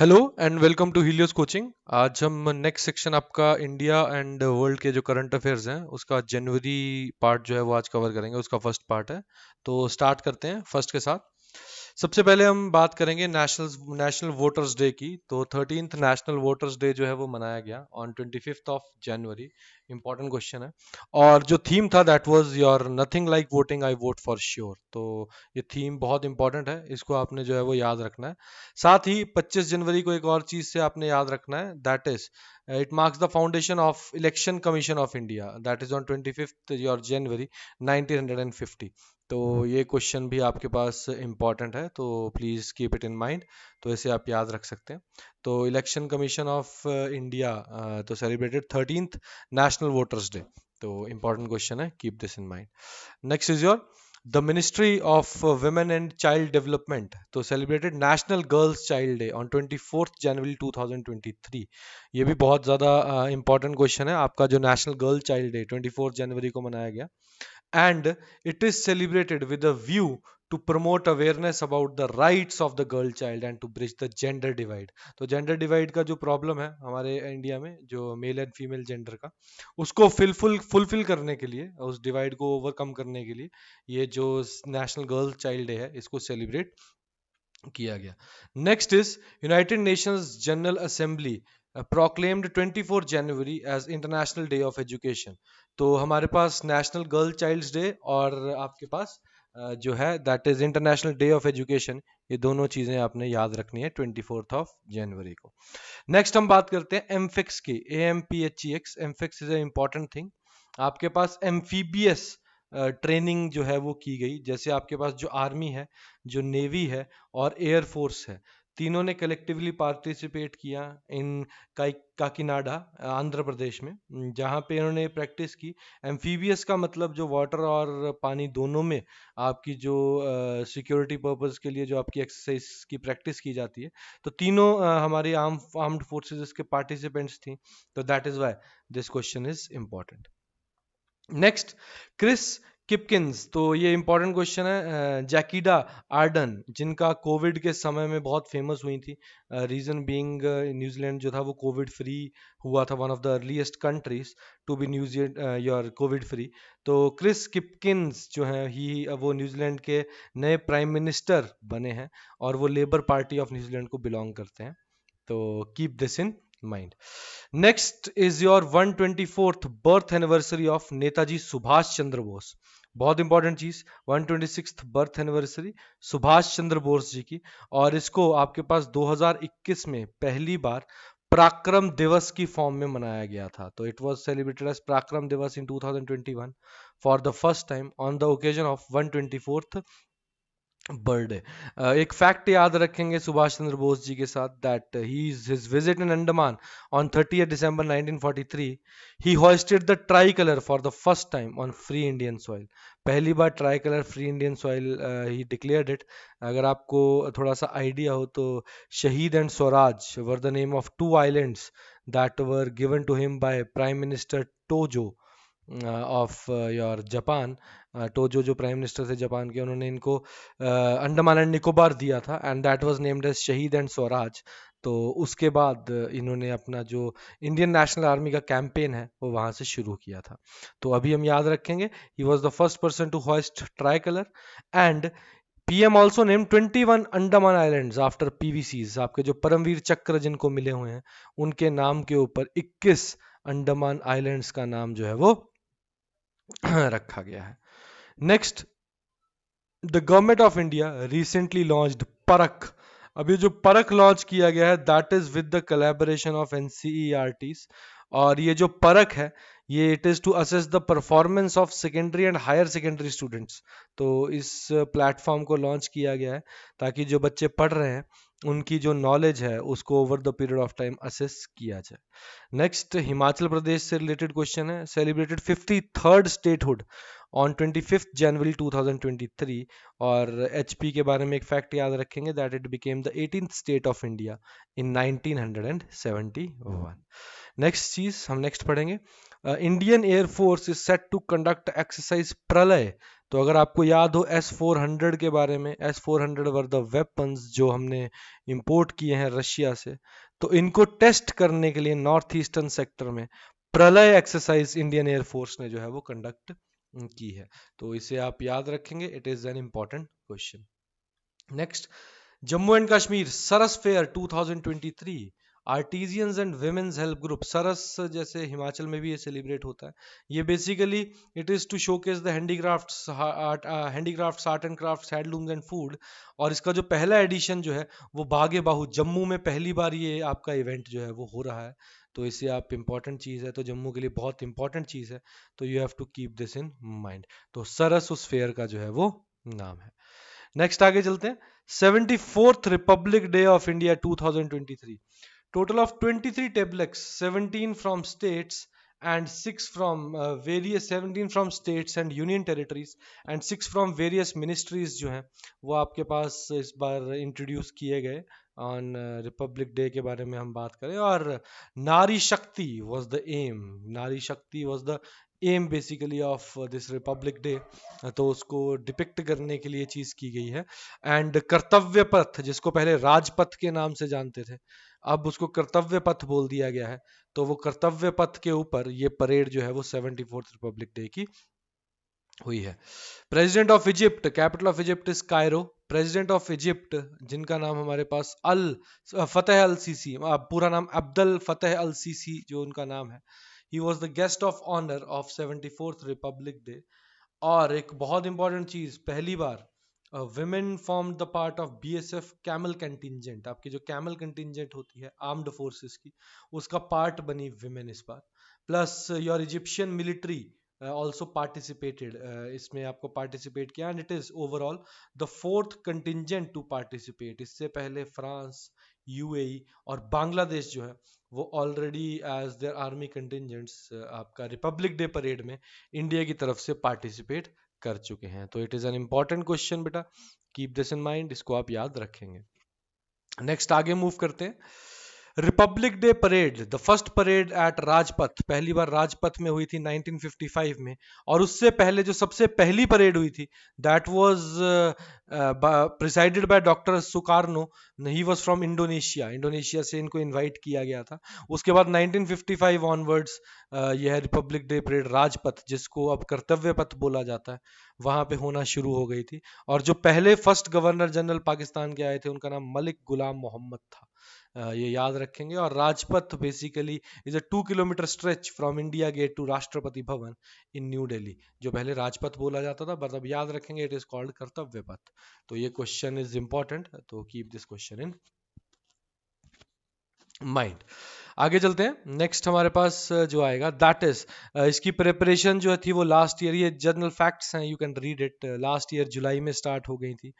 Hello and welcome to Helios coaching. आज हम next section आपका इंडिया एंड वर्ल्ड के जो करंट अफेयर्स हैं उसका जनवरी पार्ट जो है वो आज कवर करेंगे। उसका फर्स्ट पार्ट है, तो स्टार्ट करते हैं फर्स्ट के साथ। सबसे पहले हम बात करेंगे नेशनल नेशनल वोटर्स डे की। तो 13th नेशनल वोटर्स डे जो है वो मनाया गया on 25th of January. Important question है। और जो थीम था that was your nothing like voting I vote for sure. तो ये थीम बहुत इंपॉर्टेंट है, इसको आपने जो है वो याद रखना है। साथ ही 25 जनवरी को एक और चीज से आपने याद रखना है, that is it marks the foundation of election commission of India, that is on 25th your January 1950। तो ये क्वेश्चन भी आपके पास इंपॉर्टेंट है, तो please keep it in mind. तो इसे आप याद रख सकते हैं। तो इलेक्शन कमीशन ऑफ इंडिया तो celebrated 13th national voters day. तो इंपॉर्टेंट क्वेश्चन है, keep this in mind. Next is your the ministry of women and child development तो celebrated national girls child day on 24th January 2023। ये भी बहुत ज़्यादा important question है। आपका जो नेशनल गर्ल चाइल्ड डे 24 जनवरी को मनाया गया, and it is celebrated with a view to promote awareness about the rights of the girl child and to bridge the gender divide। तो जेंडर डिवाइड का जो problem है हमारे इंडिया में, जो मेल एंड फीमेल जेंडर का, उसको fulfil करने के लिए, उस डिवाइड को ओवरकम करने के लिए ये जो नेशनल गर्ल चाइल्ड डे है इसको सेलिब्रेट किया गया। Next is United Nations General Assembly proclaimed 24 January as international day of education. तो हमारे पास नेशनल गर्ल चाइल्ड्स डे और आपके पास जो है that is international day of education. ये दोनों चीजें आपने याद रखनी है 24th ऑफ जनवरी को। नेक्स्ट हम बात करते हैं एमफिक्स की, AMPHEX। AMPHEX is a important thing. आपके पास एम्फीबियस ट्रेनिंग जो है वो की गई। जैसे आपके पास जो आर्मी है, जो नेवी है और एयर फोर्स है, तीनों ने कलेक्टिवली पार्टिसिपेट किया इन काकीनाडा, आंध्र प्रदेश में, जहाँ पे इन्होंने प्रैक्टिस की। एम्फीबियस का मतलब जो वाटर और पानी दोनों में आपकी जो सिक्योरिटी पर्पस के लिए जो आपकी एक्सरसाइज की प्रैक्टिस की जाती है, तो तीनों हमारी आर्म्ड फोर्सेस के पार्टिसिपेंट्स थी। तो that is why this question is important. Next, Chris Hipkins. तो ये इंपॉर्टेंट क्वेश्चन है। जैकिडा आर्डन, जिनका कोविड के समय में बहुत फेमस हुई थी, रीजन बीइंग न्यूजीलैंड जो था वो कोविड फ्री हुआ था, one of the earliest countries to be New Zealand your covid free. तो क्रिस किपकिंस जो है ही वो न्यूजीलैंड के नए प्राइम मिनिस्टर बने हैं और वो लेबर पार्टी ऑफ न्यूजीलैंड को बिलोंग करते हैं। तो keep this in mind. Next is your 124th birth anniversary of Netaji Subhash Chandra Bose. बहुत इंपॉर्टेंट चीज, 126th birth anniversary Subhash Chandra Bose ji की। और इसको आपके पास 2021 में पहली बार पराक्रम दिवस की फॉर्म में मनाया गया था। तो it was celebrated as Parakram Diwas in 2021 for the first time on the occasion of 124th birthday. एक फैक्ट याद रखेंगे सुभाष चंद्र बोस जी के साथ, that he his visit in Andaman on 30 December 1943 he hoisted the tricolour for the first time on free Indian soil. पहली बार tricolour free Indian soil he declared it. अगर आपको थोड़ा सा आइडिया हो तो Shaheed and Swaraj were the name of two islands that were given to him by prime minister Tojo of your Japan. Tojo जो prime minister थे Japan के, उन्होंने इनको अंडमान एंड निकोबार दिया था and that was named as Shaheed and Swaraj. तो उसके बाद इन्होंने अपना जो इंडियन नेशनल आर्मी का कैंपेन है वो वहां से शुरू किया था। तो अभी हम याद रखेंगे, he was the first person to hoist tricolour and PM also name 21 Andaman islands after PVCs. आपके जो परमवीर चक्र जिनको मिले हुए हैं उनके नाम के ऊपर 21 अंडमान आइलैंड्स का नाम जो है वो रखा गया है। Next, the government of India recently launched Parakh. अभी जो परख लॉन्च किया गया है that is with the collaboration of NCERT's. और ये जो परख है ये it is to assess the performance of secondary and higher secondary students. तो इस प्लेटफॉर्म को लॉन्च किया गया है ताकि जो बच्चे पढ़ रहे हैं उनकी जो नॉलेज है उसको over the period of time assess किया जाए। नेक्स्ट, हिमाचल प्रदेश से रिलेटेड क्वेश्चन है। Celebrated 53rd statehood on 25th जनवरी 2023। और एचपी के बारे में एक फैक्ट याद रखेंगे, that it became the 18th state of India in 1971। Next चीज हम नेक्स्ट पढ़ेंगे, Indian Air Force is set to conduct exercise Pralay तो अगर आपको याद हो S-400 के बारे में, S-400 वर द वेपन्स जो हमने इंपोर्ट किए हैं रशिया से, तो इनको टेस्ट करने के लिए नॉर्थ ईस्टर्न सेक्टर में प्रलय एक्सरसाइज इंडियन एयरफोर्स ने जो है वो कंडक्ट की है। तो इसे आप याद रखेंगे, it is an important question. Next, Jammu and Kashmir Saras fair 2023, artisans and women's help group. Saras जैसे हिमाचल में भी ये सेलिब्रेट होता है। ये basically it is to showcase the handicrafts, art and crafts, handlooms and food. और इसका जो पहला एडिशन जो है वो बागे बाहू जम्मू में पहली बार ये आपका इवेंट जो है वो हो रहा है। तो इसे आप इंपॉर्टेंट चीज़ है, तो जम्मू के लिए बहुत इंपॉर्टेंट चीज़ है, तो you have to keep this in mind. तो सरस उस फेयर का जो है वो नाम है। नेक्स्ट आगे चलते हैं। 74th republic day of India 2023, total of 23 tablets, 17 from states and 6 from various 17 from states and union territories and 6 from various ministries जो हैं वो आपके पास इस बार इंट्रोड्यूस किए गए ऑन रिपब्लिक डे के बारे में हम बात करें। और नारी शक्ति वाज द एम, नारी शक्ति was the am basically of this Republic day, तो उसको डिपिक्ट करने के लिए चीज की गई है। एंड कर्तव्य पथ, जिसको पहले राजपथ के नाम से जानते थे, अब उसको कर्तव्य पथ बोल दिया गया है। तो वो कर्तव्य पथ के ऊपर ये परेड जो है वो 74th रिपब्लिक डे की हुई है। President of Egypt, capital of Egypt is Cairo. President of Egypt जिनका नाम हमारे पास अल फतेह अल सीसी, पूरा नाम अब्दुल फतेह अल सीसी जो उनका नाम है, he was the guest of honour of 74th republic day. और एक बहुत इंपॉर्टेंट चीज, पहली बार women form the part of BSF camel contingent. आपकी जो कैमल कंटिंजेंट होती है आर्म्ड फोर्सेस की, उसका पार्ट बनी विमेन इस बार। Plus your Egyptian military also participated, इसमें आपको पार्टिसिपेट किया, and it is overall the fourth contingent to participate. इससे पहले फ्रांस, यूएई और बांग्लादेश जो है वो already as their army contingents आपका रिपब्लिक डे परेड में इंडिया की तरफ से पार्टिसिपेट कर चुके हैं। तो it is an important question बेटा, कीप दिस इन माइंड, इसको आप याद रखेंगे। नेक्स्ट आगे मूव करते हैं। Republic day parade, the first parade at Rajpath, पहली बार राजपथ में हुई थी 1955 में। और उससे पहले जो सबसे पहली परेड हुई थी that was presided by doctor Sukarno, he was from Indonesia, Indonesia से इनको इनवाइट किया गया था। उसके बाद 1955 ऑनवर्ड्स यह रिपब्लिक डे परेड राजपथ, जिसको अब कर्तव्य पथ बोला जाता है, वहां पे होना शुरू हो गई थी। और जो पहले फर्स्ट गवर्नर जनरल पाकिस्तान के आए थे उनका नाम मलिक गुलाम मोहम्मद था, ये याद रखेंगे। और Rajpath basically is a 2 kilometre stretch from India Gate to Rashtrapati Bhavan in new Delhi, जो पहले राजपथ बोला जाता था, मतलब याद रखेंगे इट इज कॉल्ड कर्तव्य पथ। तो ये क्वेश्चन इज इंपॉर्टेंट, तो keep this question in mind. आगे चलते हैं। नेक्स्ट हमारे पास जो आएगा दैट इज, इसकी प्रिपरेशन जो थी वो लास्ट ईयर, ये जनरल फैक्ट्स हैं, you can read it, last year जुलाई में स्टार्ट हो गई थी।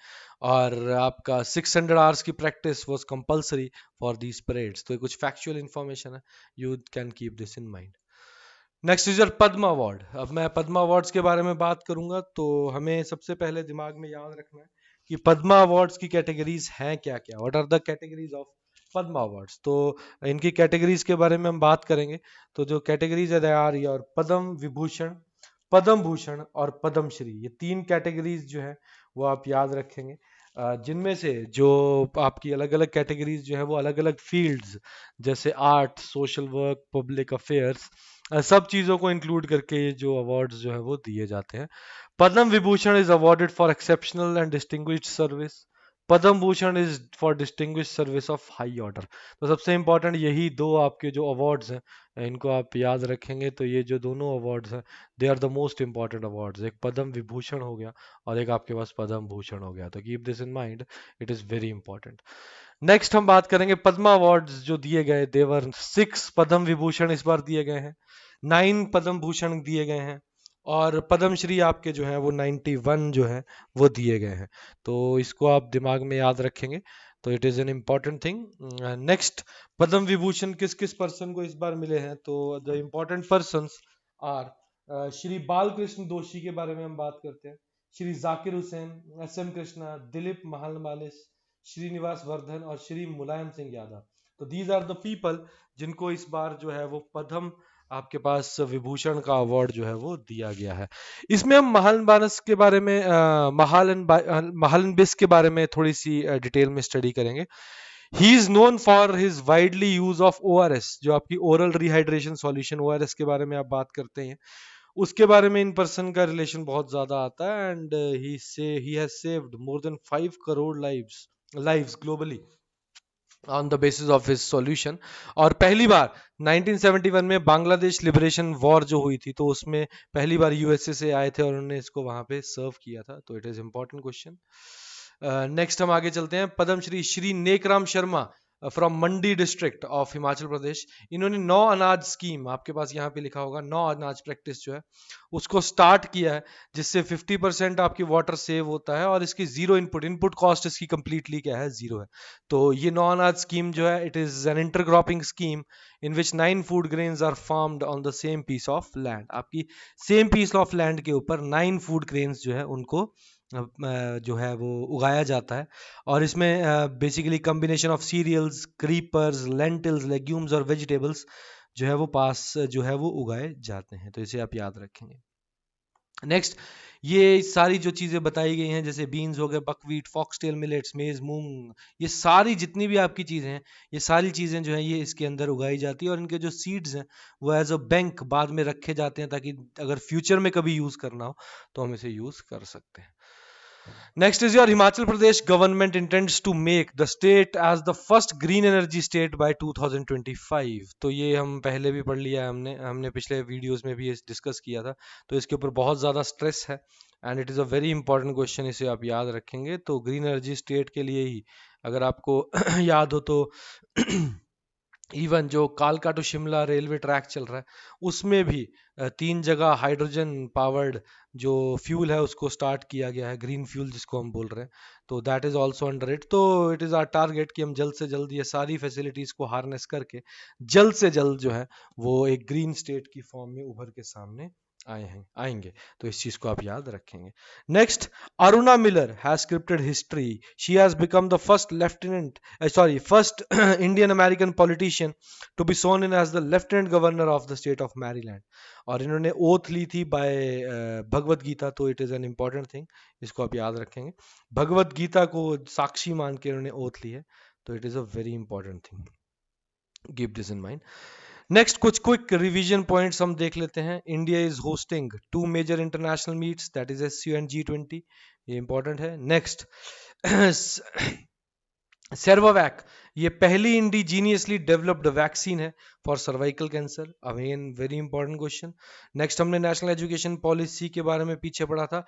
और आपका 600 आवर्स की practice was compulsory for these parades. तो ये कुछ फैक्चुअल इंफॉर्मेशन है, you can keep this in mind. Next is your Padma award. अब मैं पद्मा अवार्ड्स के बारे में बात करूंगा, तो हमें सबसे पहले दिमाग में याद रखना है कि पद्मा अवार्ड्स की कैटेगरीज हैं क्या क्या, what are the categories of Padma awards. तो इनकी कैटेगरीज के बारे में हम बात करेंगे। तो जो कैटेगरीज है they are your Padma Vibhushan, Padma Bhushan और पद्म श्री, ये तीन कैटेगरीज जो है वो आप याद रखेंगे। जिनमें से जो आपकी अलग अलग कैटेगरीज जो है वो अलग अलग फील्ड्स जैसे art, social work, public affairs, सब चीज़ों को इंक्लूड करके ये जो अवार्ड्स जो है वो दिए जाते हैं। Padma Vibhushan is awarded for exceptional and distinguished service, Padma Bhushan is for distinguished service of high order. तो सबसे इंपॉर्टेंट यही दो आपके जो अवार्ड्स हैं, इनको आप याद रखेंगे। तो ये जो दोनों अवार्ड्स हैं they are the most important awards, एक पद्म विभूषण हो गया और एक आपके पास पद्म भूषण हो गया। तो keep this in mind, it is very important. Next हम बात करेंगे पद्मा अवार्ड्स जो दिए गए, देवर 6 पद्म विभूषण इस बार दिए गए हैं, 9 पद्म भूषण दिए गए हैं, और पद्मश्री आपके जो है वो 91 जो है वो दिए गए हैं। तो इसको आप दिमाग में याद रखेंगे, तो it is an important thing. Next, Padma Vibhushan किस किस पर्सन को इस बार मिले हैं, तो the important persons are Shri Balkrishna Doshi के बारे में हम बात करते हैं, श्री जाकिर हुसैन, SM कृष्णा, दिलीप महालमालिस, श्रीनिवास वर्धन और श्री मुलायम सिंह यादव। तो दीज आर द पीपल जिनको इस बार जो है वो पद्म आपके पास विभूषण का अवार्ड जो है वो दिया गया है। इसमें हम महालनोबिस के बारे में महालनोबिस के बारे में थोड़ी सी डिटेल में स्टडी करेंगे। He is known for his widely use of ORS, जो आपकी ओरल रिहाइड्रेशन सॉल्यूशन, ओआरएस के बारे में आप बात करते हैं, उसके बारे में इन पर्सन का रिलेशन बहुत ज्यादा आता है। And he has saved more than 5 crore lives globally on the basis of his solution. और पहली बार 1971 में बांग्लादेश लिबरेशन वॉर जो हुई थी, तो उसमें पहली बार यूएसए से आए थे और उन्होंने इसको वहां पे सर्व किया था। तो it is important question. Next हम आगे चलते हैं। Padma Shri Shri Nekram Sharma from Mandi district of Himachal Pradesh, इन्होंने 9 अनाज स्कीम, आपके पास यहाँ पे लिखा होगा 9 अनाज प्रैक्टिस जो है उसको स्टार्ट किया है, जिससे 50% आपकी वाटर सेव होता है और इसकी जीरो इनपुट इनपुट कॉस्ट इसकी कंप्लीटली क्या है, जीरो है। तो ये 9 अनाज स्कीम जो है, it is an intercropping scheme in which 9 food grains are farmed on the same piece of land. आपकी सेम पीस ऑफ लैंड के ऊपर 9 फूड ग्रेन्स जो है उनको जो है वो उगाया जाता है। और इसमें basically combination of cereals, creepers, lentils, legumes और वेजिटेबल्स जो है वो पास जो है वो उगाए जाते हैं। तो इसे आप याद रखेंगे। नेक्स्ट, ये सारी जो चीजें बताई गई हैं, जैसे बीन्स हो गए, बकवीट, फॉक्सटेल मिलेट्स, मेज, मूंग, ये सारी जितनी भी आपकी चीजें हैं, ये सारी चीजें जो हैं ये इसके अंदर उगाई जाती है। और इनके जो सीड्स हैं वो एज अ बैंक बाद में रखे जाते हैं, ताकि अगर फ्यूचर में कभी यूज करना हो तो हम इसे यूज कर सकते हैं। Next is your Himachal Pradesh government intends to make the state as the first green energy state by 2025। तो ये हम पहले भी पढ़ लिया है, हमने हमने पिछले वीडियोस में भी ये डिस्कस किया था। तो इसके ऊपर बहुत ज़्यादा स्ट्रेस है and it is a very important question, इसे आप याद रखेंगे। तो ग्रीन एनर्जी स्टेट के लिए ही अगर आपको याद हो तो इवन जो कालका टू शिमला रेलवे ट्रैक चल रहा है, उसमें भी 3 जगह हाइड्रोजन पावर्ड जो फ्यूल है उसको स्टार्ट किया गया है, ग्रीन फ्यूल जिसको हम बोल रहे हैं। तो that is also under it. तो इट इज़ आर टारगेट कि हम जल्द से जल्द ये सारी फैसिलिटीज़ को हार्नेस करके जल्द से जल्द जो है वो एक ग्रीन स्टेट की फॉर्म में उभर के सामने आएंगे। तो इस चीज को आप याद रखेंगे। Next, Aruna Miller has scripted history. She has become the first Indian American politician to be sworn in as the lieutenant governor of the state of Maryland. और इन्होंने ओथ ली थी बाय भगवत गीता। तो it is an important thing, इसको आप याद रखेंगे। भगवत गीता को साक्षी मान के इन्होंने ओथ ली है। तो it is a very important thing, keep this in mind. Next, कुछ क्विक रिवीजन पॉइंट्स हम देख लेते हैं। India is hosting 2 major international meets, that is SCO and G20, ये इंपॉर्टेंट है। नेक्स्ट, सेर्वावैक, ये पहली इंडिजीनियसली डेवलप्ड वैक्सीन है for cervical cancer, again very important question. Next, हमने नेशनल एजुकेशन पॉलिसी के बारे में पीछे पढ़ा था।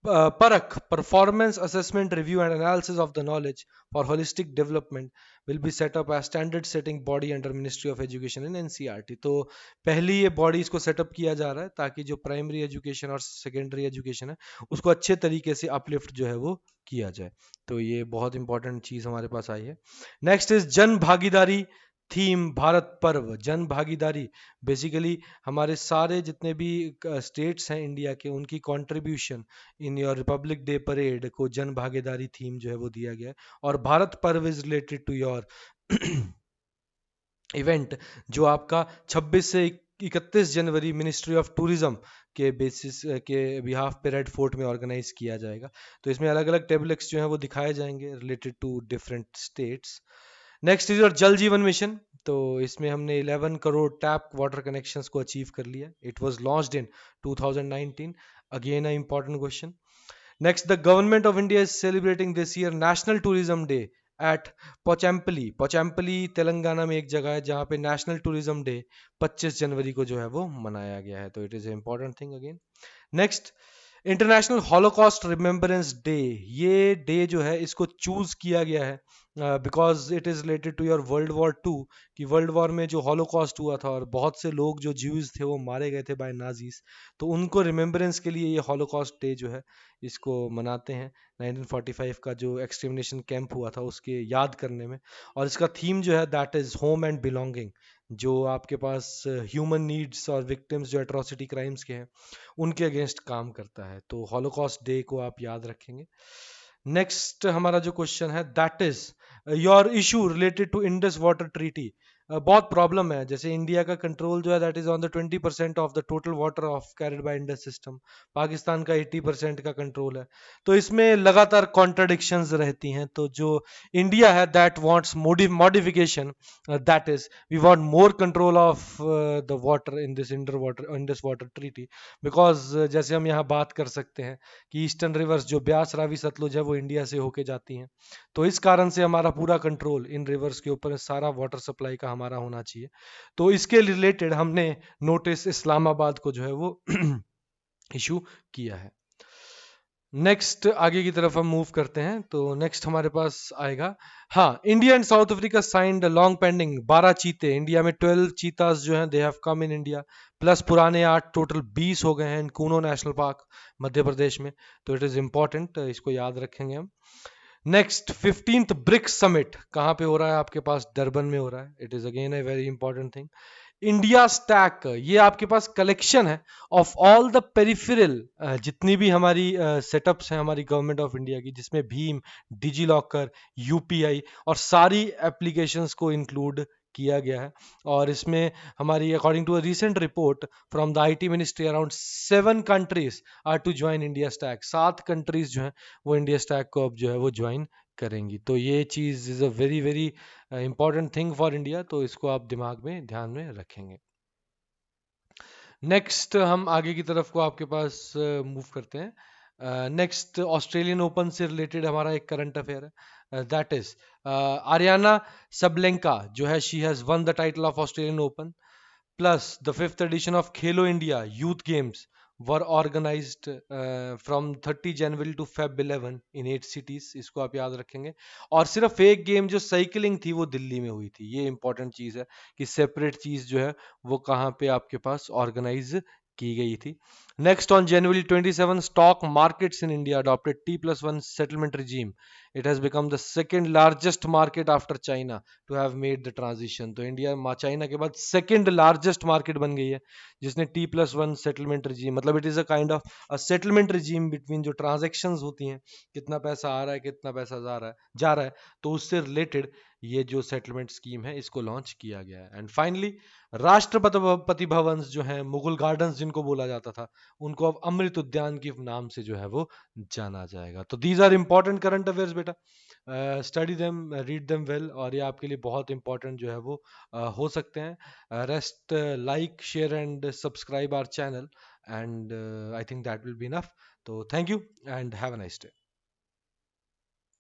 Parakh, performance assessment review and analysis of the knowledge for holistic development will be set up as standard setting body under ministry of education in NCERT. तो पहली ये बॉडी इसको सेटअप किया जा रहा है ताकि जो प्राइमरी एजुकेशन और सेकेंडरी एजुकेशन है उसको अच्छे तरीके से अपलिफ्ट जो है वो किया जाए। तो ये बहुत इंपॉर्टेंट चीज हमारे पास आई है। नेक्स्ट इज जन भागीदारी थीम भारत पर्व। जन भागीदारी बेसिकली हमारे सारे जितने भी स्टेट्स हैं इंडिया के, उनकी contribution in your Republic day parade को जन भागीदारी थीम जो है वो दिया गया है। और Bharat Parv is related to your event जो आपका 26 से 31 जनवरी मिनिस्ट्री ऑफ टूरिज्म के बेसिस के बिहाफ पे रेड फोर्ट में ऑर्गेनाइज किया जाएगा। तो इसमें अलग अलग टेबलेट्स जो हैं वो दिखाए जाएंगे related to different states. Next is your Jal Jeevan mission. तो इसमें हमने 11 करोड़ टैप वाटर कनेक्शंस को अचीव कर लिया। It was launched in 2019, again a important question. Next, the government of India is celebrating this year National Tourism Day at Pochampally. Pochampally Telangana में एक जगह है जहाँ पे नेशनल टूरिज्म डे 25 जनवरी को जो है वो मनाया गया है। तो it is important thing again. Next, international Holocaust remembrance day. ये डे जो है इसको चूज किया गया है because it is related to your world war 2, कि वर्ल्ड वॉर में जो हॉलोकॉस्ट हुआ था और बहुत से लोग जो ज्यूज थे वो मारे गए थे बाय नाजीज। तो उनको रिमेम्बरेंस के लिए ये हॉलोकॉस्ट डे जो है इसको मनाते हैं। 1945 का जो एक्सटर्मिनेशन कैंप हुआ था उसके याद करने में। और इसका थीम जो है that is home and belonging. जो आपके पास ह्यूमन नीड्स और विक्टिम्स जो एट्रोसिटी क्राइम्स के हैं उनके अगेंस्ट काम करता है। तो हॉलोकॉस्ट डे को आप याद रखेंगे। नेक्स्ट हमारा जो क्वेश्चन है that is your issue related to Indus water treaty. बहुत प्रॉब्लम है। जैसे इंडिया का कंट्रोल जो है that is on the 20% of the total water of carried by Indus system, Pakistan का 80% का कंट्रोल है। तो इसमें लगातार कॉन्ट्रडिक्शंस रहती हैं। तो जो इंडिया है that wants modification, that is we want more control of the water in this Indus water treaty, because जैसे हम यहाँ बात कर सकते हैं कि ईस्टर्न रिवर्स जो ब्यास रावी सतलुज है वो इंडिया से होके जाती हैं। तो इस कारण से हमारा पूरा कंट्रोल इन रिवर्स के ऊपर, सारा वाटर सप्लाई का हमारा होना चाहिए। तो इसके रिलेटेड हमने नोटिस इस्लामाबाद को जो है वो इशू किया है। नेक्स्ट आगे की तरफ हम मूव करते हैं। तो नेक्स्ट हमारे पास आएगा, हाँ, India and south Africa signed long pending 12 चीते। इंडिया में 12 चीतास जो हैं they have come in India, plus पुराने 8, टोटल 20 हो गए हैं इन कूनो नेशनल पार्क मध्य प्रदेश में। तो इट इज इंपॉर्टेंट, इसको याद रखेंगे हम। नेक्स्ट 15th ब्रिक्स समिट कहाँ पे हो रहा है आपके पास? डरबन में हो रहा है। It is again a very important thing. India stack, ये आपके पास कलेक्शन है ऑफ ऑल द पेरिफेरल, जितनी भी हमारी सेटअप्स हैं हमारी गवर्नमेंट ऑफ इंडिया की, जिसमें भीम, डिजी लॉकर, यूपीआई और सारी एप्लीकेशंस को इंक्लूड किया गया है। और इसमें हमारी according to a recent report from the IT ministry around 7 countries are to join India stack. 7 countries जो हैं वो इंडिया स्टैक को अब जो है वो ज्वाइन करेंगी। तो ये चीज़ is a very very important thing for India, तो इसको आप दिमाग में ध्यान में रखेंगे। नेक्स्ट हम आगे की तरफ को आपके पास मूव करते हैं। नेक्स्ट ऑस्ट्रेलियन ओपन से रिलेटेड हमारा एक करंट अफेयर है, दैट इज आरियाना सबलेंका जो है, she has one the title of Australian open, plus the fifth edition of Khelo India Youth Games were organized from 30 January to Feb 11 in 8 cities। इसको आप याद रखेंगे। और सिर्फ एक गेम जो साइकिलिंग थी वो दिल्ली में हुई थी। ये इंपॉर्टेंट चीज़ है कि सेपरेट चीज़ जो है वो कहाँ पे आपके पास ऑर्गेनाइज की गई थी। Next on January 27 stock markets in India adopted T+1 settlement regime। It has become the second largest market after China to have made the transition. तो इंडिया चाइना के बाद सेकेंड लार्जेस्ट मार्केट बन गई है जिसने T+1 सेटलमेंट रिजीम, मतलब it is a kind of a settlement regime between जो transactions होती हैं, कितना पैसा आ रहा है कितना पैसा जा रहा है, तो उससे रिलेटेड ये जो सेटलमेंट स्कीम है इसको लॉन्च किया गया है। एंड फाइनली राष्ट्रपति भवन जो है, मुगल गार्डन्स जिनको बोला जाता था, उनको अब अमृत उद्यान के नाम से जो है वो जाना जाएगा। तो these are important current affairs बेटा, study them, read them well, और ये आपके लिए बहुत इंपॉर्टेंट जो है वो हो सकते हैं। Rest like share and subscribe our channel, and I think that will be enough. तो thank you and have a nice day.